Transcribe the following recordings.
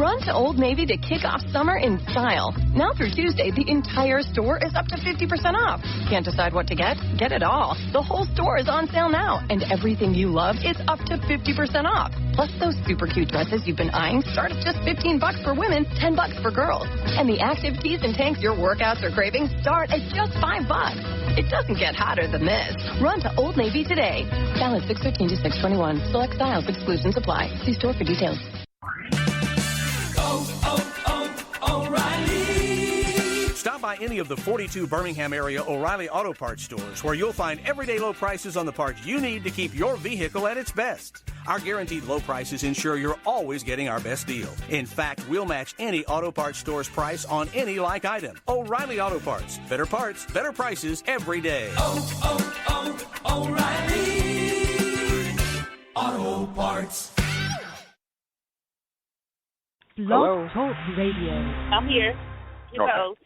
Run to Old Navy to kick off summer in style. Now through Tuesday, the entire store is up to 50% off. Can't decide what to get? Get it all. The whole store is on sale now, and everything you love is up to 50% off. Plus, those super cute dresses you've been eyeing start at just $15 for women, $10 for girls. And the active tees and tanks your workouts are craving start at just $5. It doesn't get hotter than this. Run to Old Navy today. Valid 6/13 to 6/21. Select styles. Exclusions apply. See store for details. O'Reilly. Stop by any of the 42 Birmingham area O'Reilly Auto Parts stores where you'll find everyday low prices on the parts you need to keep your vehicle at its best. Our guaranteed low prices ensure you're always getting our best deal. In fact, we'll match any auto parts store's price on any like item. O'Reilly Auto Parts. Better parts, better prices every day. O'Reilly Auto Parts. Blog Talk Radio. I'm here. Your host.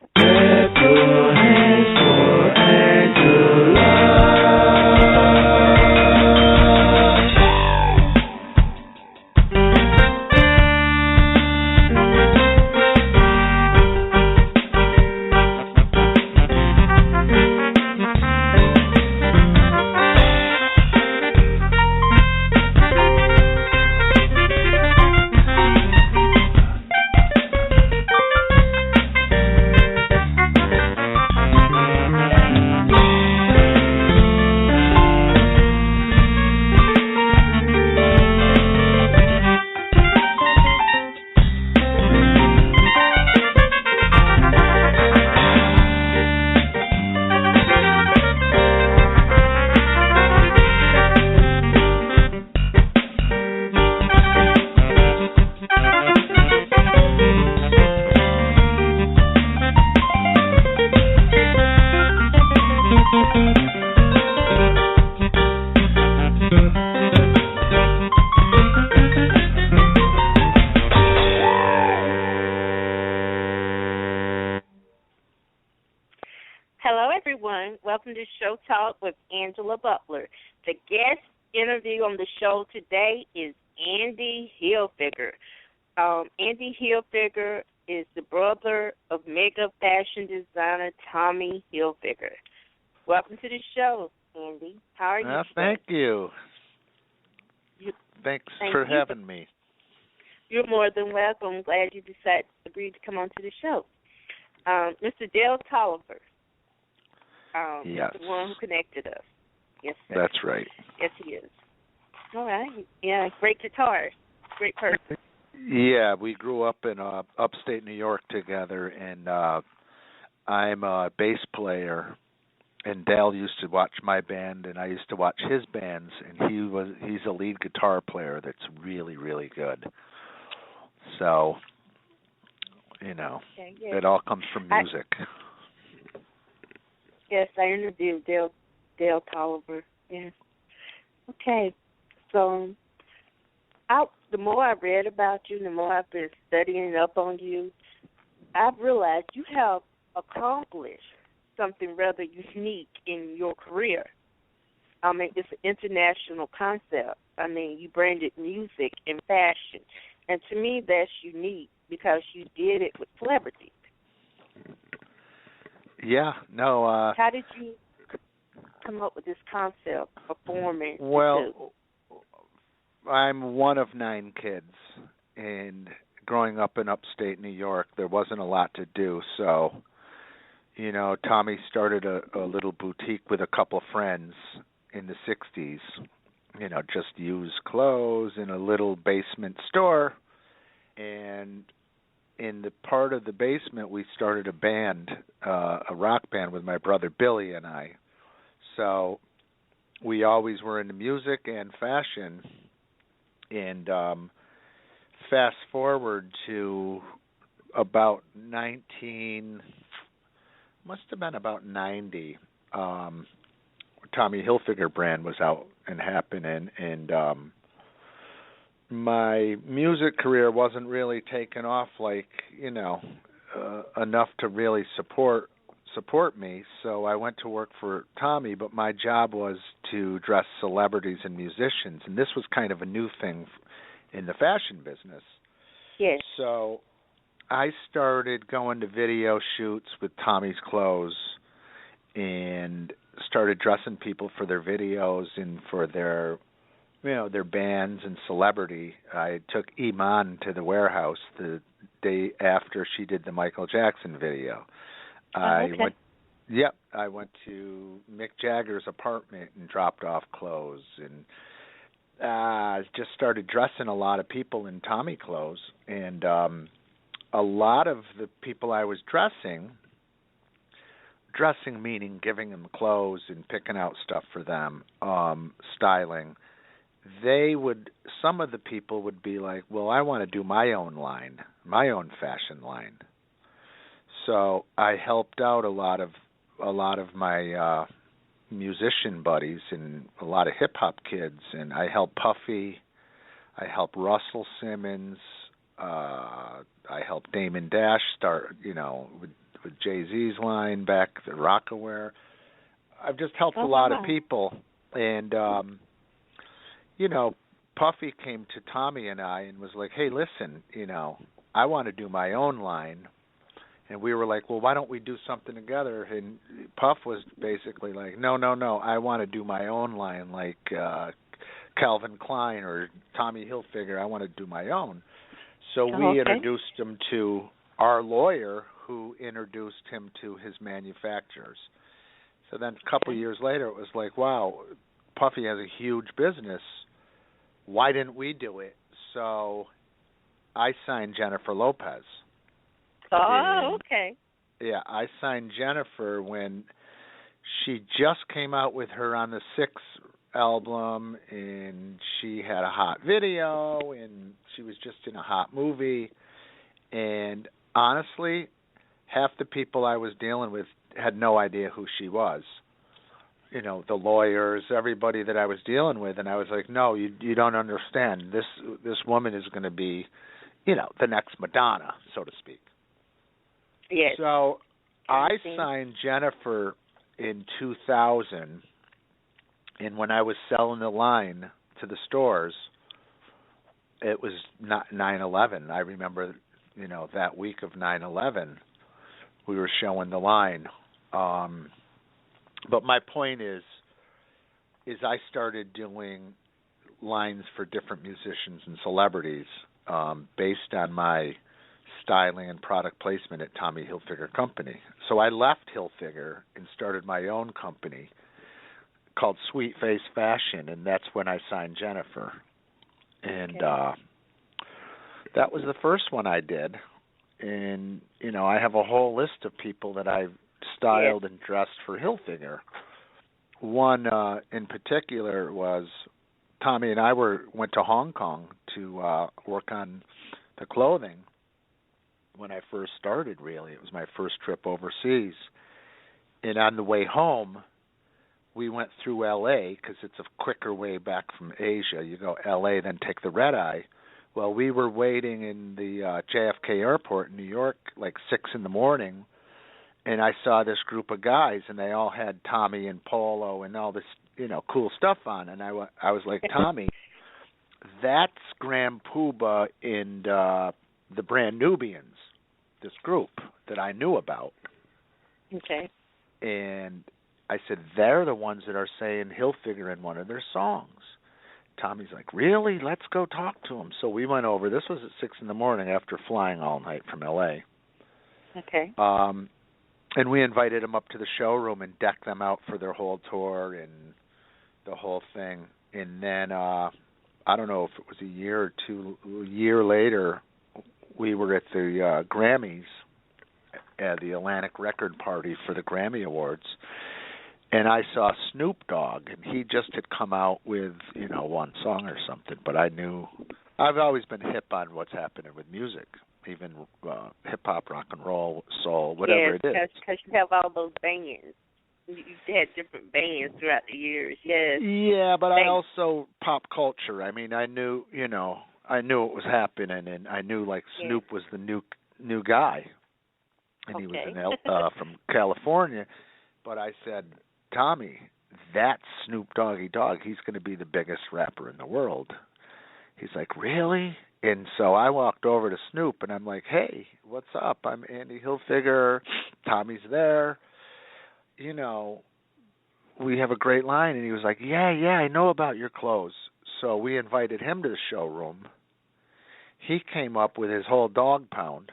Welcome to Show Talk with Angela Butler. The guest interview on the show today is Andy Hilfiger. Andy Hilfiger is the brother of mega fashion designer Tommy Hilfiger. Welcome to the show, Andy. How are you? Thank you. Thanks for having me. You're more than welcome. I'm glad you agreed to come on to the show. Mr. Dale Tolliver. Yes. The one who connected us. Yes, sir. That's right. Yes, he is. All right. Yeah, great guitarist. Great person. Yeah, we grew up in upstate New York together, and I'm a bass player, and Dale used to watch my band, and I used to watch his bands, and he's a lead guitar player that's really, really good. So, it all comes from music. Yes, I interviewed Dale Tolliver. Yeah. Okay. So, the more I read about you, the more I've been studying up on you, I've realized you have accomplished something rather unique in your career. I mean, it's an international concept. I mean, you branded music and fashion. And to me, that's unique because you did it with celebrities. Yeah, no. How did you come up with this concept of forming? Well, I'm one of 9 kids, and growing up in upstate New York, there wasn't a lot to do. So, Tommy started a little boutique with a couple of friends in the 60s, just used clothes in a little basement store. And in the part of the basement, we started a band, a rock band with my brother Billy and I. So we always were into music and fashion. And fast forward to about 90, Tommy Hilfiger brand was out and happening, and my music career wasn't really taking off enough to really support me. So I went to work for Tommy, but my job was to dress celebrities and musicians, and this was kind of a new thing in the fashion business. Yes. So I started going to video shoots with Tommy's Clothes and started dressing people for their videos and for their, their bands and celebrity. I took Iman to the warehouse the day after she did the Michael Jackson video. I went to Mick Jagger's apartment and dropped off clothes, and just started dressing a lot of people in Tommy clothes. And a lot of the people I was dressing meaning giving them clothes and picking out stuff for them, styling, some of the people would be like, well, I want to do my own line, my own fashion line. So I helped out a lot of my musician buddies and a lot of hip-hop kids, and I helped Puffy, I helped Russell Simmons, I helped Damon Dash start, with Jay-Z's line back, the Rockaware. I've just helped a lot of people, and Puffy came to Tommy and I and was like, hey, listen, I want to do my own line. And we were like, well, why don't we do something together? And Puff was basically like, no, I want to do my own line, like Calvin Klein or Tommy Hilfiger. I want to do my own. So we introduced him to our lawyer, who introduced him to his manufacturers. So then a couple of years later, it was like, wow, Puffy has a huge business. Why didn't we do it? So I signed Jennifer Lopez. Oh, okay. Yeah, I signed Jennifer when she just came out with her On the Six album, and she had a hot video, and she was just in a hot movie. And honestly, half the people I was dealing with had no idea who she was. The lawyers, everybody that I was dealing with, and I was like, no, you don't understand. This woman is going to be, the next Madonna, so to speak. Yes. So I signed Jennifer in 2000, and when I was selling the line to the stores, it was not 9/11. I remember, that week of 9/11, we were showing the line. But my point is I started doing lines for different musicians and celebrities based on my styling and product placement at Tommy Hilfiger Company. So I left Hilfiger and started my own company called Sweet Face Fashion, and that's when I signed Jennifer. And that was the first one I did. And, I have a whole list of people that I've styled and dressed for Hilfiger. One in particular was Tommy and I went to Hong Kong to work on the clothing. When I first started, really. It was my first trip overseas. And on the way home, we went through L.A. because it's a quicker way back from Asia. You go L.A., then take the red eye. Well, we were waiting in the JFK airport in New York like 6 in the morning, and I saw this group of guys, and they all had Tommy and Polo and all this, cool stuff on. And I was like, Tommy, that's Graham Puba and the Brand Nubians, this group that I knew about. Okay. And I said, they're the ones that are saying Hilfiger in one of their songs. Tommy's like, really? Let's go talk to them. So we went over. This was at 6 in the morning after flying all night from L.A. Okay. And we invited them up to the showroom and decked them out for their whole tour and the whole thing. And then I don't know if it was a year later, we were at the Grammys at the Atlantic Record Party for the Grammy Awards, and I saw Snoop Dogg, and he just had come out with, one song or something, but I knew, I've always been hip on what's happening with music, even hip-hop, rock and roll, soul, whatever it is. Yes, because you have all those bands. You've had different bands throughout the years, yes. Yeah, but I also, pop culture, I mean, I knew, I knew it was happening, and I knew Snoop was the new guy, and he was from California. But I said, Tommy, that's Snoop Doggy Dogg. He's going to be the biggest rapper in the world. He's like, really? And so I walked over to Snoop, and I'm like, hey, what's up? I'm Andy Hilfiger. Tommy's there. You know, we have a great line. And he was like, yeah, I know about your clothes. So we invited him to the showroom. He came up with his whole dog pound.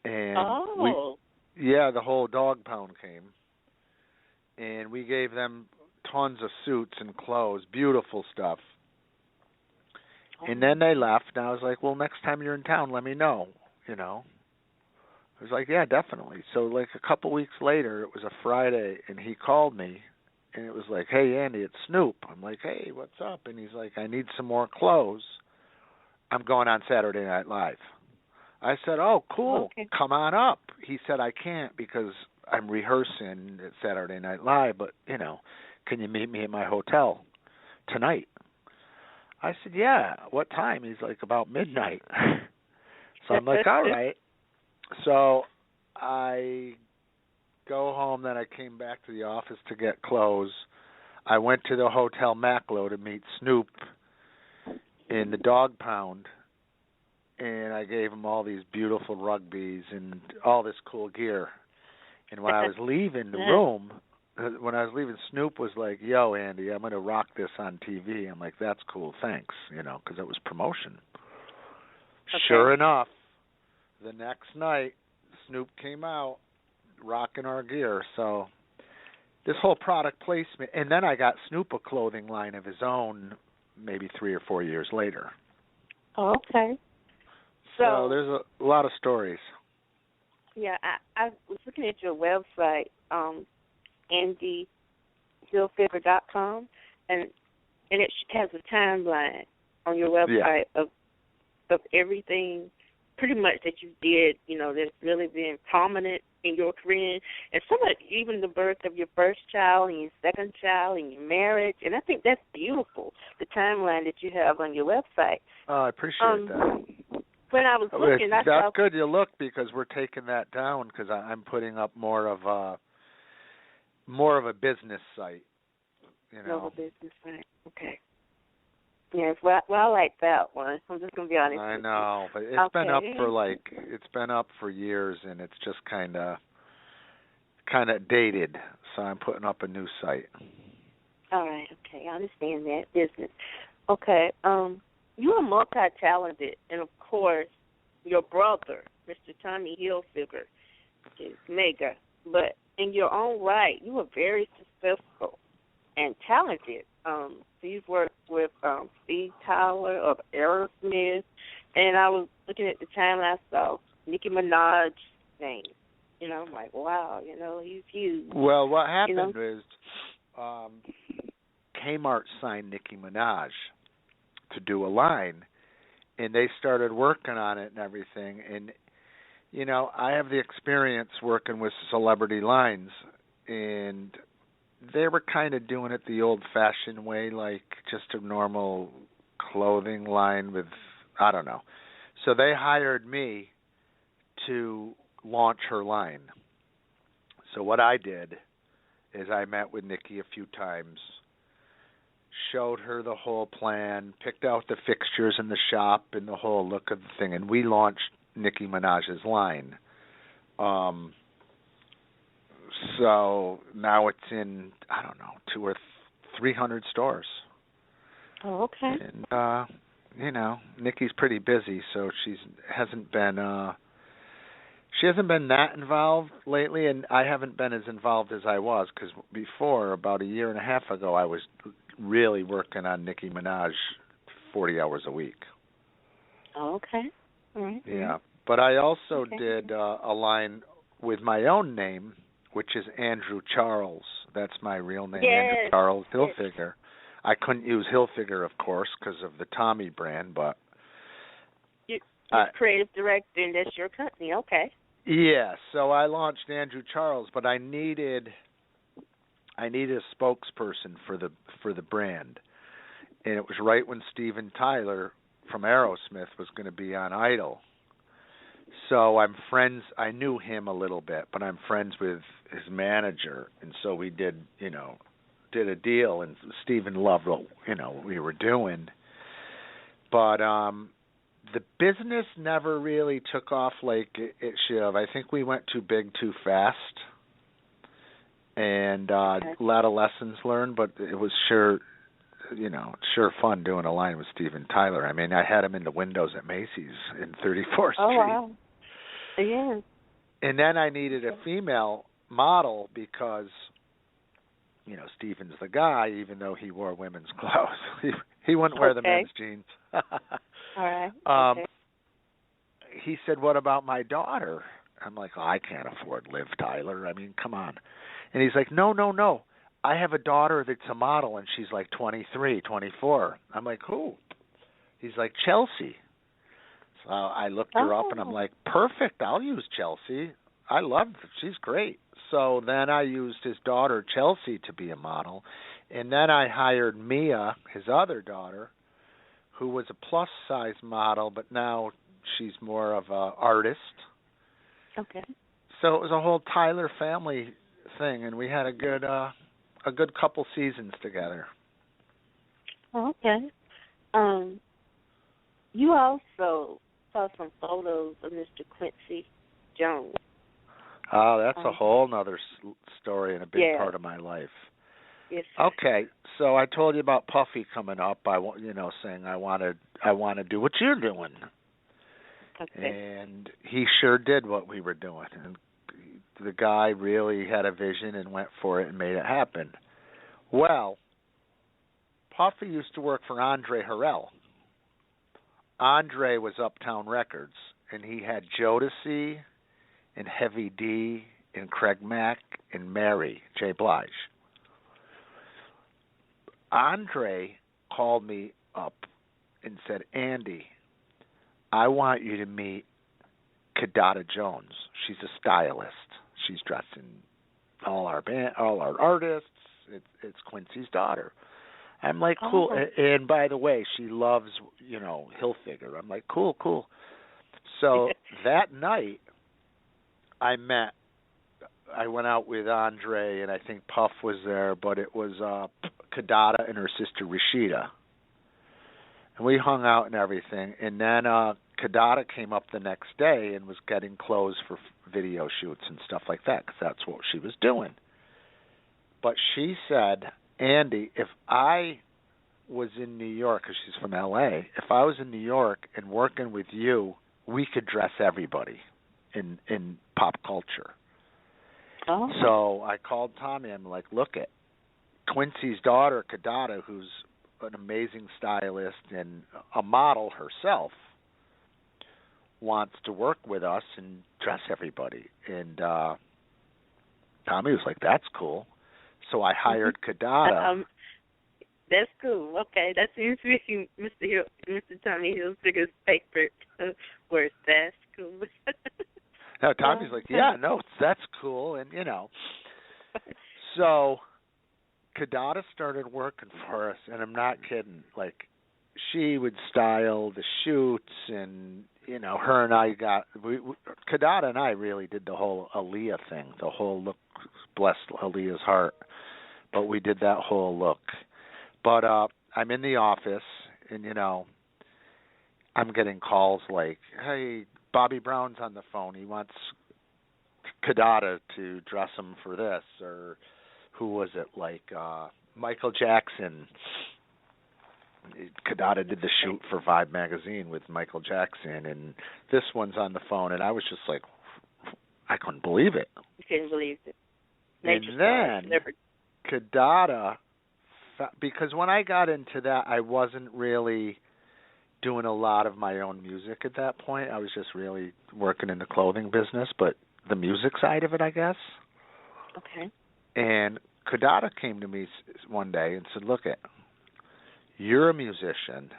And the whole dog pound came. And we gave them tons of suits and clothes, beautiful stuff. And then they left, and I was like, well, next time you're in town, let me know, you know. I was like, yeah, definitely. So, like, a couple weeks later, it was a Friday, and he called me, and it was like, hey, Andy, it's Snoop. I'm like, hey, what's up? And he's like, I need some more clothes. I'm going on Saturday Night Live. I said, oh, cool, come on up. He said, I can't because I'm rehearsing at Saturday Night Live, but, you know, can you meet me at my hotel tonight? I said, yeah, what time? He's like, about midnight. So I'm like, all right. So I go home, then I came back to the office to get clothes. I went to the Hotel Macklow to meet Snoop in the dog pound, and I gave him all these beautiful rugbies and all this cool gear. And when I was leaving the room, Snoop was like, yo, Andy, I'm going to rock this on TV. I'm like, that's cool, thanks, you know, because it was promotion. Okay. Sure enough, the next night, Snoop came out rocking our gear. So this whole product placement, and then I got Snoop a clothing line of his own maybe 3 or 4 years later. Okay. So there's a lot of stories. Yeah, I was looking at your website, AndyHillfigure.com, and it has a timeline on your website of everything pretty much that you did, you know, that's really been prominent in your career, and some of it, even the birth of your first child and your second child and your marriage, and I think that's beautiful, the timeline that you have on your website. Oh, I appreciate that. When I was looking, I saw... That's good you look, because we're taking that down because I'm putting up more of a business site, you know. More of a business site, okay. Yes, well, I like that one. I'm just going to be honest with you. I know, but it's been up for years, and it's just kind of dated, so I'm putting up a new site. All right, okay, I understand that, business. Okay, you are multi-talented, and of course, your brother, Mr. Tommy Hilfiger, is mega. But in your own right, you are very successful and talented. So you've worked with Steve Tyler of Aerosmith, and I was looking at the time and I saw Nicki Minaj's name. You know, I'm like, wow, you know, he's huge. Well, what happened is Kmart signed Nicki Minaj to do a line, and they started working on it and everything. And, you know, I have the experience working with celebrity lines, and they were kind of doing it the old-fashioned way, like just a normal clothing line with, I don't know. So they hired me to launch her line. So what I did is I met with Nicki a few times, showed her the whole plan, picked out the fixtures in the shop and the whole look of the thing, and we launched Nicki Minaj's line. So now it's in, I don't know, 200 or 300 stores. Oh, okay. And, you know, Nicki's pretty busy, so she hasn't been that involved lately, and I haven't been as involved as I was, because before, about a year and a half ago, I was really working on Nicki Minaj 40 hours a week. Oh, okay. All right. Yeah, but I also did a line with my own name, which is Andrew Charles. That's my real name, Andrew Charles Hilfiger. I couldn't use Hilfiger, of course, because of the Tommy brand, but... You're creative director, and that's your company, okay. Yeah, so I launched Andrew Charles, but I needed a spokesperson for the brand. And it was right when Steven Tyler from Aerosmith was going to be on Idol. So I'm friends. I knew him a little bit, but I'm friends with his manager, and so we did a deal, and Steven loved what we were doing. But the business never really took off like it should have. I think we went too big too fast, and a lot of lessons learned, but it was sure fun doing a line with Steven Tyler. I mean, I had him in the windows at Macy's in 34th Street. Oh, wow. Yeah. And then I needed a female model because, Steven's the guy, even though he wore women's clothes. He wouldn't wear the men's jeans. All right. Okay. He said, what about my daughter? I'm like, I can't afford Liv Tyler. I mean, come on. And he's like, no. I have a daughter that's a model, and she's like 23, 24. I'm like, who? He's like, Chelsea. So I looked her up, and I'm like, perfect. I'll use Chelsea. I love her. She's great. So then I used his daughter, Chelsea, to be a model. And then I hired Mia, his other daughter, who was a plus-size model, but now she's more of an artist. Okay. So it was a whole Tyler family thing, and we had a good couple seasons together. Okay. You also saw some photos of Mr. Quincy Jones. Oh, that's a whole nother story and a big part of my life. Yes. Okay, so I told you about Puffy coming up. Saying I want to do what you're doing. Okay. And he sure did what we were doing. And the guy really had a vision and went for it and made it happen. Well, Puffy used to work for Andre Harrell. Andre was Uptown Records, and he had Jodeci and Heavy D and Craig Mack and Mary J. Blige. Andre called me up and said, Andy, I want you to meet Kadada Jones. She's a stylist. She's dressing all our artists. It's Quincy's daughter. I'm like, cool. And by the way, she loves, Hilfiger. I'm like, cool. So that night, I went out with Andre, and I think Puff was there, but it was Kadada and her sister Rashida. And we hung out and everything. And then Kadada came up the next day and was getting clothes for video shoots and stuff like that, because that's what she was doing. But she said, Andy, if I was in New York, because she's from L.A., if I was in New York and working with you, we could dress everybody in pop culture. Oh. So I called Tommy. I'm like, look at Quincy's daughter, Kadada, who's an amazing stylist and a model herself, wants to work with us and dress everybody. And Tommy was like, that's cool. So I hired Kadada. That's cool. Okay, that seems to be Mr. Tommy Hilfiger's favorite word. That's cool. No, Tommy's like, yeah, no, that's cool. And, so Kadada started working for us, and I'm not kidding. Like, she would style the shoots, and, her and I Kadada and I really did the whole Aaliyah thing, the whole look, bless Aaliyah's heart. But we did that whole look. But I'm in the office, and, I'm getting calls like, hey, Bobby Brown's on the phone. He wants Kadada to dress him for this. Or who was it? Like Michael Jackson. Kadada did the shoot for Vibe magazine with Michael Jackson, and this one's on the phone. And I was just like, I couldn't believe it. You couldn't believe it. And then Kadada, because when I got into that, I wasn't really doing a lot of my own music at that point. I was just really working in the clothing business, but the music side of it, I guess. Okay. And Kadada came to me one day and said, look, you're a musician.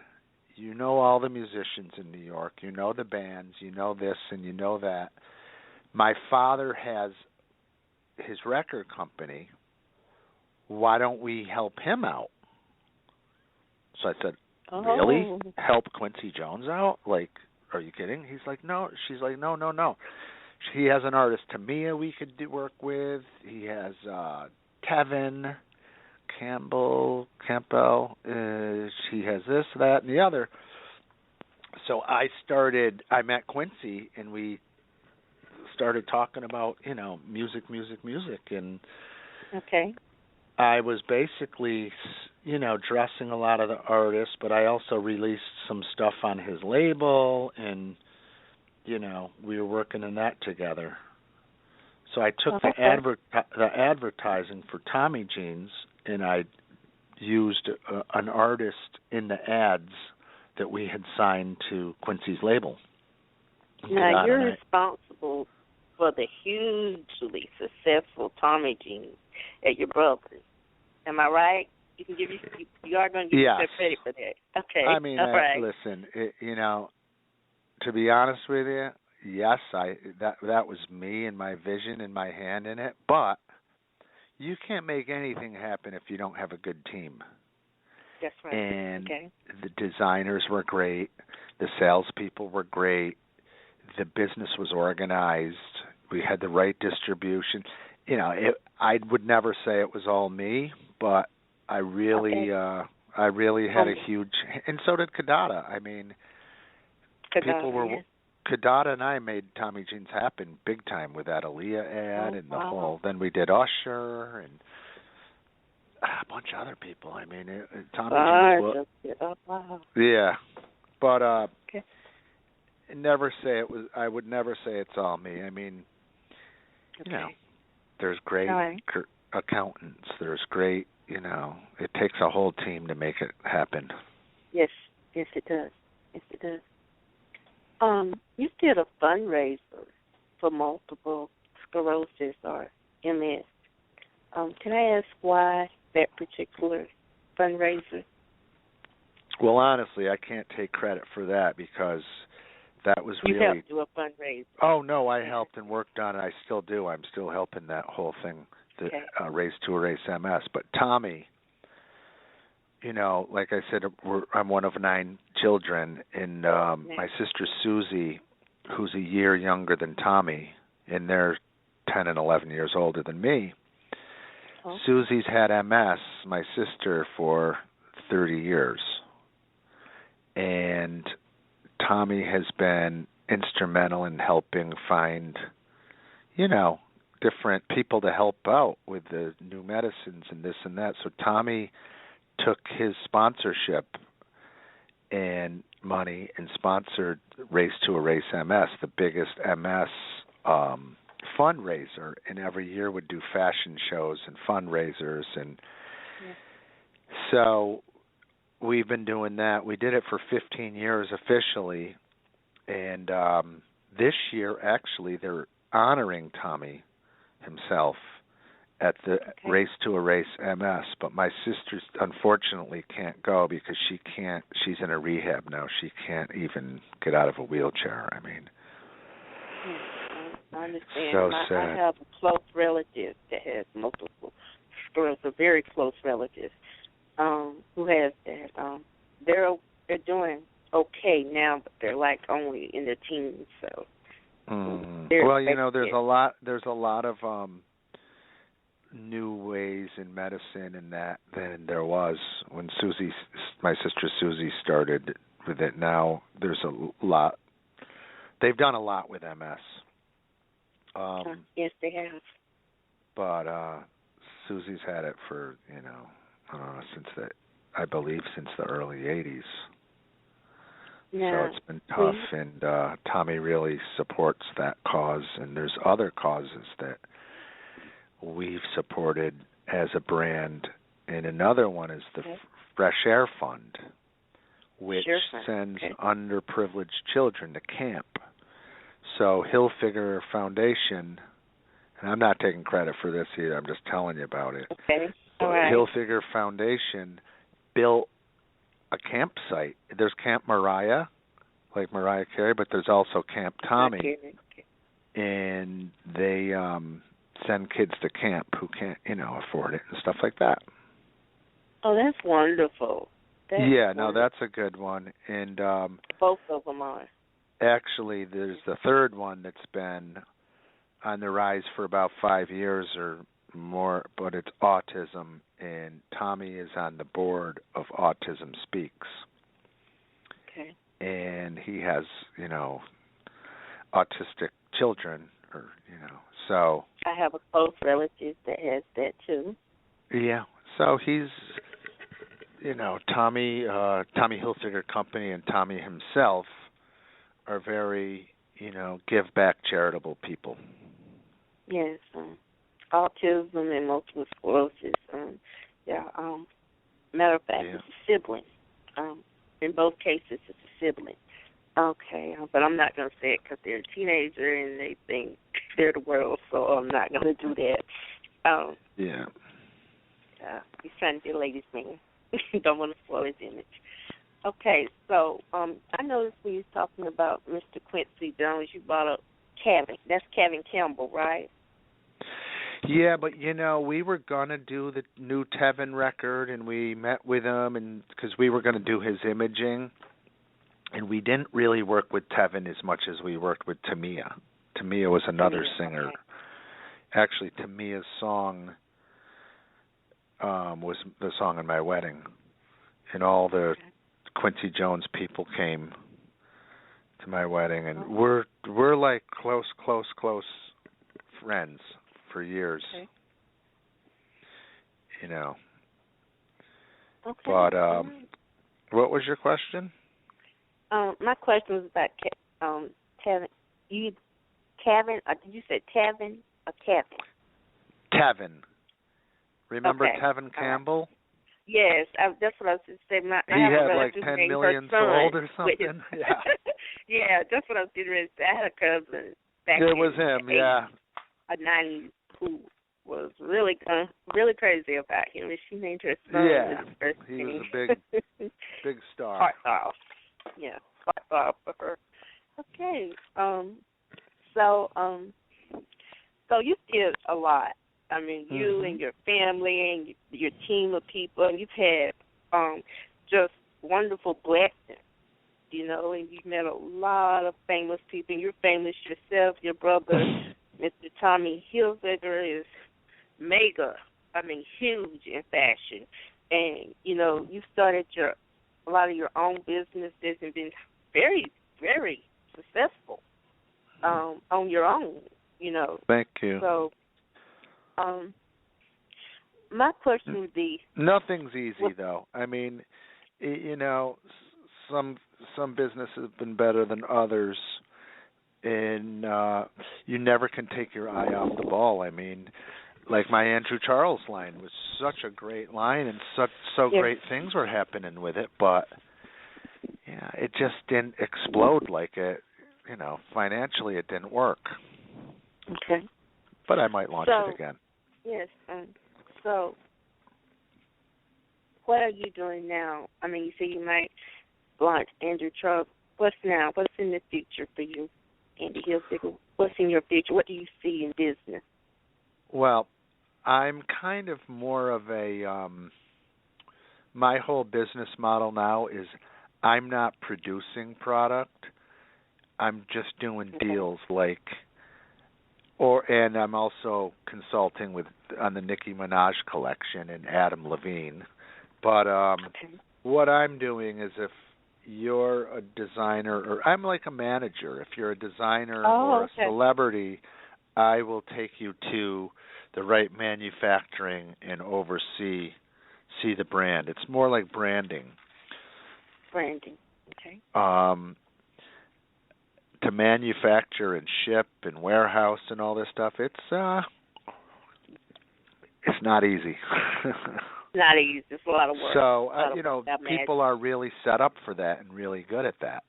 You know all the musicians in New York. You know the bands. You know this and you know that. My father has his record company. Why don't we help him out? So I said, really? Help Quincy Jones out? Like, are you kidding? He's like, no. She's like, no. He has an artist, Tamia, we could work with. He has Tevin Campbell. He has this, that, and the other. So I met Quincy, and we started talking about, music, and Okay. I was basically, dressing a lot of the artists, but I also released some stuff on his label, and, we were working in that together. So I took the advertising for Tommy Jeans, and I used an artist in the ads that we had signed to Quincy's label. Now, you're responsible for the hugely successful Tommy Jeans at your brother's. Am I right? You are going to give yourself credit for that. Okay. I mean, listen, to be honest with you, yes, that was me and my vision and my hand in it, but you can't make anything happen if you don't have a good team. That's right. And the designers were great. The salespeople were great. The business was organized. We had the right distribution. I would never say it was all me, but I really had a huge, and so did Kadada. I mean, Kadada and I made Tommy Jeans happen big time with that Aaliyah ad and the whole. Then we did Usher and a bunch of other people. I mean, Tommy Jeans. Yeah, but never say it was. I would never say it's all me. I mean, there's great accountants. There's great. It takes a whole team to make it happen. Yes, it does. Yes, it does. You did a fundraiser for multiple sclerosis or MS. Can I ask why that particular fundraiser? Well, honestly, I can't take credit for that because that was you helped do a fundraiser. Oh, no, I helped and worked on it. I still do. I'm still helping that whole thing, Race to Erase MS. But Tommy, like I said, I'm one of 9 children, and my sister Susie, who's a year younger than Tommy, and they're 10 and 11 years older than me. Oh. Susie's had MS, my sister, for 30 years. And Tommy has been instrumental in helping find, different people to help out with the new medicines and this and that. So Tommy took his sponsorship and money and sponsored Race to Erase MS, the biggest MS fundraiser, and every year would do fashion shows and fundraisers. And so we've been doing that. We did it for 15 years officially, and this year, actually, they're honoring Tommy himself at the Race to Erase MS, but my sister unfortunately can't go because she's in a rehab now. She can't even get out of a wheelchair. I mean, I understand. So sad. I have a close relative that has multiple sclerosis, a very close relative who has that. They're doing okay now, but they're like only in their teens. So, well, there's a lot of new ways in medicine and that than there was when my sister Susie started with it. Now there's a lot. They've done a lot with MS. Yes, they have. But Susie's had it for, I don't know, since the early 80s. Yeah. So it's been tough, and Tommy really supports that cause, and there's other causes that we've supported as a brand, and another one is the Fresh Air Fund, which sends underprivileged children to camp. So Hilfiger Foundation, and I'm not taking credit for this either, I'm just telling you about it. Okay. All right. Hilfiger Foundation built a campsite. There's Camp Mariah, like Mariah Carey, but there's also Camp Tommy. And they send kids to camp who can't, afford it and stuff like that. Oh, that's wonderful. That's a good one. And both of them are. Actually, there's the third one that's been on the rise for about 5 years or more, but it's autism, and Tommy is on the board of Autism Speaks. Okay. and he has, autistic children, so. I have a close relative that has that too. Yeah, so he's, Tommy Hilfiger Company and Tommy himself are very, give back charitable people. Yes, autism and multiple sclerosis. Matter of fact, it's a sibling. In both cases, it's a sibling. Okay, but I'm not going to say it because they're a teenager and they think they're the world, so I'm not going to do that. He's trying to be a ladies' man. Don't want to spoil his image. Okay, so I noticed when you were talking about Mr. Quincy Jones, you brought up Kevin. That's Kevin Campbell, right? Yeah, but we were gonna do the new Tevin record, and we met with him, and because we were gonna do his imaging, and we didn't really work with Tevin as much as we worked with Tamia. Tamia was another singer. Okay. Actually, Tamia's song was the song in my wedding, and all the Quincy Jones people came to my wedding, and we're like close friends for years. Okay. Okay. But what was your question? My question was about Tevin. Kevin? Did you say Tevin or Kevin? Tevin. Remember Okay. Tevin Campbell? Yes, that's what I was going to say. He had like 10 million sold or something. Yeah. Yeah, that's what I was getting ready to say. I had a cousin back It was him, yeah. A 90s who was really crazy about him, and she named her son. Yeah, he was a big star. Heart off. Yeah, heart off for her. Okay, so you did a lot. I mean, you and your family and your team of people, and you've had just wonderful blessings, and you've met a lot of famous people. And you're famous yourself. Your brother, Mr. Tommy Hilfiger, is huge in fashion. And, you've started a lot of your own businesses and been very, very successful on your own, Thank you. So, my question would be... Nothing's easy, though. I mean, some businesses have been better than others, and you never can take your eye off the ball. I mean, like my Andrew Charles line was such a great line, and great things were happening with it, but it just didn't explode like it. Financially it didn't work. Okay. But I might launch it again. Yes. So, what are you doing now? I mean, you say you might launch Andrew Charles. What's now? What's in the future for you, Andy Hilfiger? What's in your future? What do you see in business? Well, I'm kind of more of a my whole business model now is I'm not producing product. I'm just doing deals and I'm also consulting on the Nicki Minaj collection and Adam Levine. But what I'm doing is if you're a designer, or I'm like a manager. If you're a designer or a celebrity, I will take you to the right manufacturing and oversee the brand. It's more like branding. Branding, okay. To manufacture and ship and warehouse and all this stuff, it's not easy. Not easy. It's a lot of work. So people are really set up for that and really good at that.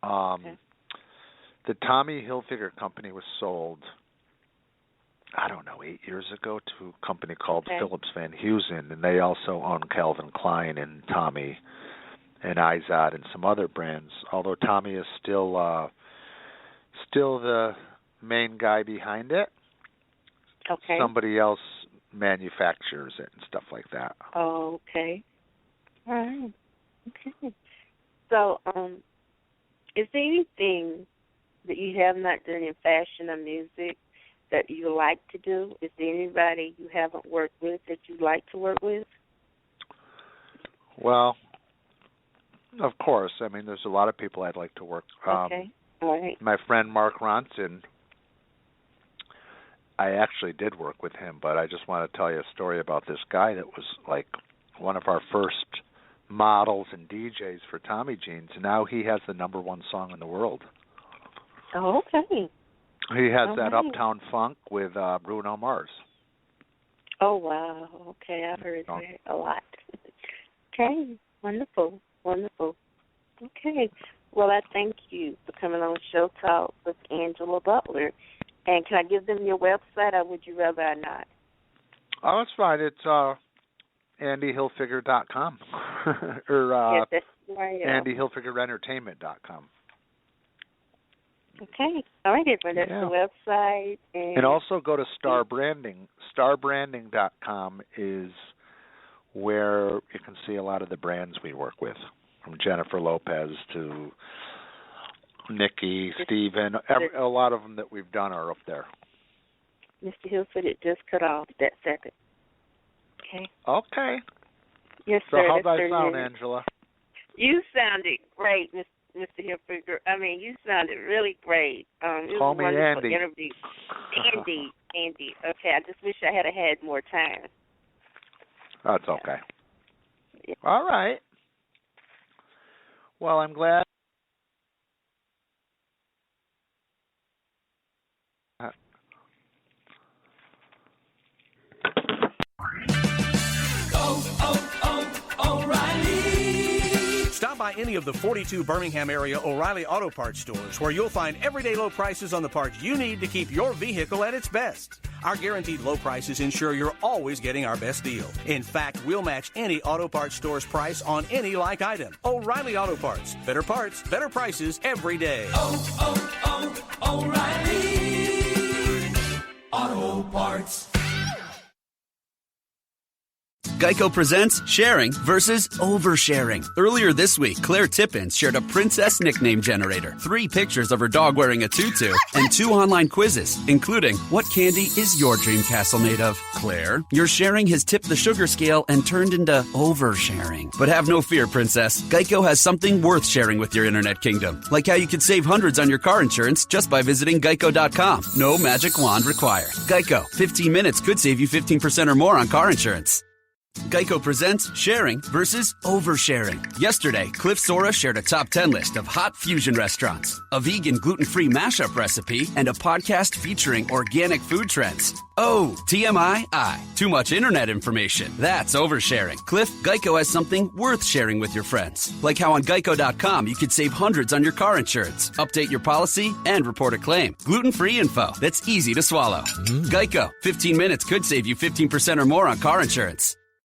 The Tommy Hilfiger Company was sold, 8 years ago to a company called Phillips Van Heusen, and they also own Calvin Klein and Tommy and Izod and some other brands, although Tommy is still the main guy behind it. Okay. Somebody else manufactures it and stuff like that. Oh, okay. All right. Okay. So, is there anything that you have not done in fashion or music that you like to do? Is there anybody you haven't worked with that you'd like to work with? Well, Of course. I mean, there's a lot of people I'd like to work. Okay. All right. My friend Mark Ronson, I actually did work with him, but I just want to tell you a story about this guy that was like one of our first models and DJs for Tommy Jeans. Now he has the #1 song in the world. Oh, okay. He has that Uptown Funk with Bruno Mars. Oh, wow. Okay, I've heard that a lot. Okay, wonderful, wonderful. Okay, well, I thank you for coming on Show Talk with Angela Butler. And can I give them your website, or would you rather I not? Oh, it's fine. It's AndyHilfiger.com or yes, that's right, AndyHilfigerEntertainment.com. Okay. All right, everyone. That's the website. And also go to Star Branding. StarBranding.com is where you can see a lot of the brands we work with, from Jennifer Lopez to Nikki, Steven. A lot of them that we've done are up there. Mr. Hilford, it just cut off that second. Okay. Okay. Yes, so sir. So how'd I sound, Angela? You sounded great, Mr. Hilfiger. I mean, you sounded really great. It Call was me a wonderful Andy. interview. Andy. Okay, I just wish I had more time. That's okay. Yeah. All right. Well, I'm glad. Stop by any of the 42 Birmingham area O'Reilly Auto Parts stores where you'll find everyday low prices on the parts you need to keep your vehicle at its best. Our guaranteed low prices ensure you're always getting our best deal. In fact, we'll match any auto parts store's price on any like item. O'Reilly Auto Parts. Better parts, better prices every day. O'Reilly Auto Parts. Geico presents sharing versus oversharing. Earlier this week, Claire Tippins shared a princess nickname generator, 3 pictures of her dog wearing a tutu, and 2 online quizzes, including what candy is your dream castle made of? Claire, your sharing has tipped the sugar scale and turned into oversharing. But have no fear, princess. Geico has something worth sharing with your internet kingdom, like how you could save hundreds on your car insurance just by visiting geico.com. No magic wand required. Geico, 15 minutes could save you 15% or more on car insurance. Geico presents sharing versus oversharing. Yesterday, Cliff Sora shared a top 10 list of hot fusion restaurants, a vegan gluten-free mashup recipe, and a podcast featuring organic food trends. Oh, TMI, too much internet information. That's oversharing. Cliff, Geico has something worth sharing with your friends. Like how on geico.com you could save hundreds on your car insurance, update your policy, and report a claim. Gluten-free info that's easy to swallow. Geico, 15 minutes could save you 15% or more on car insurance.